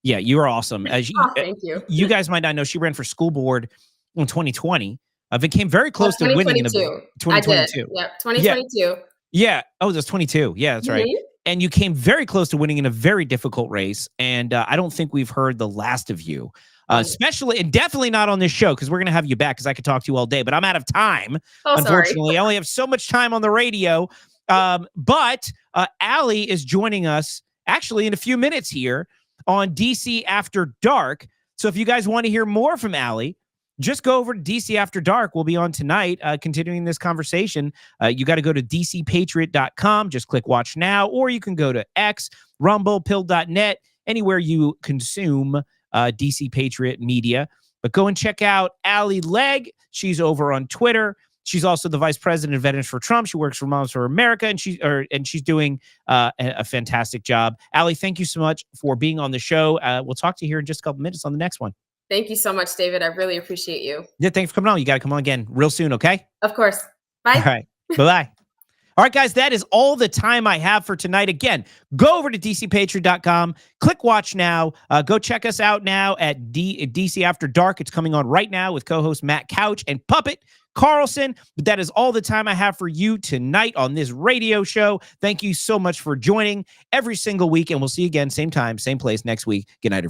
yeah, you are awesome. Thank you. You guys might not know, she ran for school board in 2020. It came very close to winning in 2022. I did. Yeah, 2022. Yeah. Oh, that's 22. Yeah, that's right. And you came very close to winning in a very difficult race. And I don't think we've heard the last of you, especially and definitely not on this show, because we're going to have you back, because I could talk to you all day, but I'm out of time. Unfortunately, I only have so much time on the radio. But Ali is joining us actually in a few minutes here on DC After Dark. So if you guys want to hear more from Ali, just go over to DC After Dark. We'll be on tonight, continuing this conversation. You got to go to dcpatriot.com. Just click watch now, or you can go to X, Rumble, Pill.net, anywhere you consume DC Patriot media. But go and check out Ali Legge. She's over on Twitter. She's also the vice president of Veterans for Trump. She works for Moms for America, and she's doing a fantastic job. Ali, thank you so much for being on the show. We'll talk to you here in just a couple minutes on the next one. Thank you so much, David. I really appreciate you. Yeah, thanks for coming on. You got to come on again real soon, okay? Of course. Bye. All right. Bye-bye. All All right, guys, that is all the time I have for tonight. Again, go over to dcpatriot.com, click watch now. Go check us out now at DC After Dark. It's coming on right now with co-host Matt Couch and Puppet Carlson. But that is all the time I have for you tonight on this radio show. Thank you so much for joining every single week, and we'll see you again, same time, same place next week. Good night, everyone.